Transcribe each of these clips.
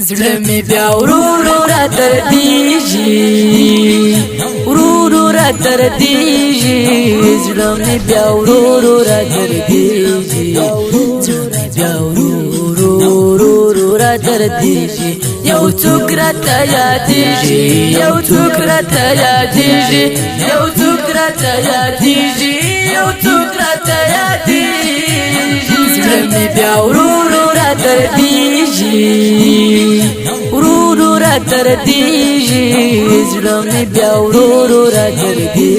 زړه مې بیا ورو را دردیږي ورو را دردیږي زړه مې بیا ورو را دردیږي زړه بیا ورو را دردیږي یو څوک راته یادیږي یو څوک راته یادیږي یو څوک راته یادیږي یو څوک راته یادیږي زړه مې بیا ورو را دردیږي ورو را دردیږي زړه مې بیا ورو را دردیږي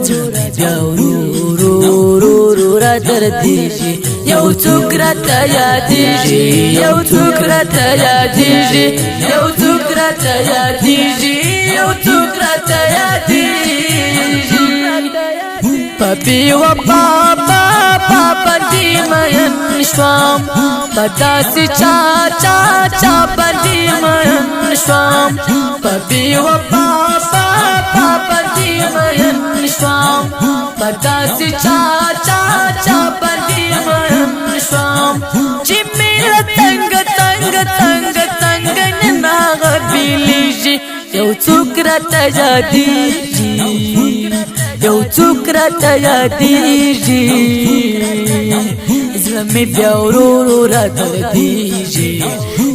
زړه بیا ورو را دردیږي یو څوک راته یادیږي یو څوک راته یادیږي یو څوک راته یادیږي یو څوک راته یادیږي پپی و پاپا باندې مین شوم پداسې چا باندې مین شوم پپی و پاپا باندې مین شوم پداسې چا باندې مین شوم چې مې تنگ نه غبیلیږي یو څوک راته یادیږي یو څوک راته یادیږي زړه مې بیا ورو را دردیږي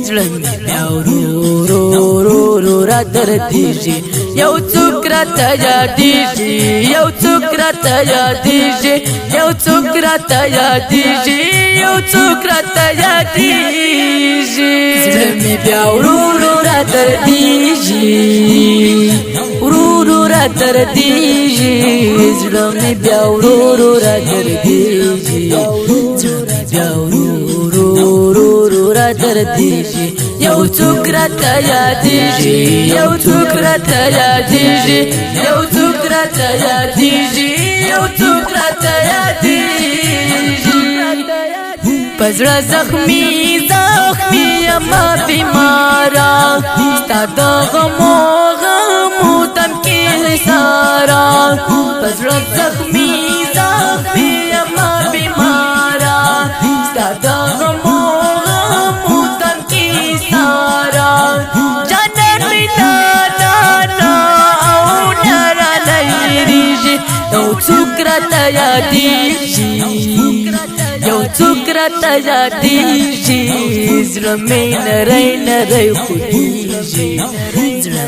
زړه مې بیا ورو را دردیږي یو څوک راته یادیږي یو څوک راته یادیږي یو څوک راته یادیږي یو څوک راته یادیږي زړه مې بیا ورو را دردیږي ورو را دردیږي زړه مې بیا ورو را دردیږي زړه بیا ورو را دردیږي یو څوک راته یادیږي یو څوک راته یادیږي یو څوک راته یادیږي یو څوک راته یادیږي پزړه زخمی اما بیمارا ستا د غمو تم کې سارا پزړه زخمی اما بیمارا ستا د غمو تم کې سارا جانان می دانا او نرا لایریږي یو څوک راته یادیږي یو څوک راته یادیږي زړه مې نری خوږیږي زړه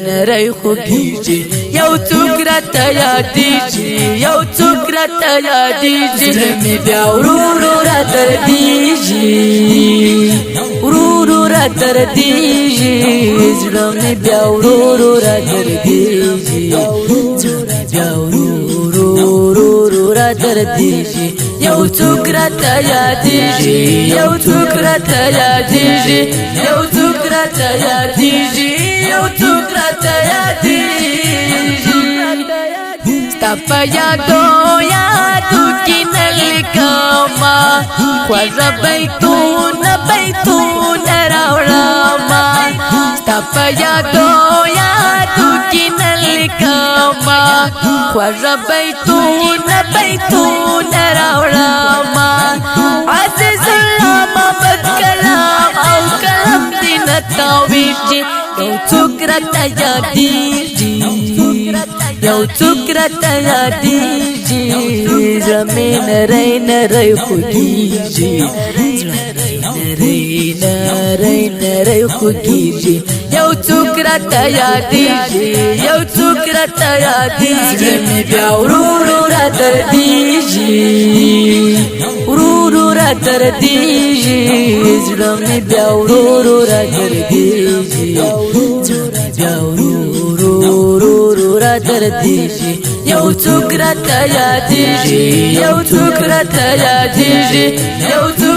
نری خوږیږي یو څوک راته یادیږي یو څوک راته یادیږي زړه مې بیا ورو را دردیږي ورو را دردیږي زړه مې بیا ورو را دردیږي زړه بیا ورو را دردیږي یو څوک راته یادیږي یو څوک راته یادیږي یو څوک راته یادیږي یو څوک راته یادیږي ستا په یادو کې نه لیکمه خوږه بیتونه راوړمه ستا په یادو کې نه لیکمه خوږه بیتونه راوړمه عزیز الله محمد کلام او کلام دې نه تاویږي یو څوک راته یادیږي یو څوک راته یادیږي زړه مې نری خوږیږي زړه نری خوږیږي یو څوک راته یادیږي یو څوک راته یادیږي زړه مې بیا ورو را دردیږي ورو را دردیږي زړه مې بیا ورو را دردیږي زړه بیا ورو را دردیږي یو څوک راته یادیږي یو څوک راته یادیږي یو څوک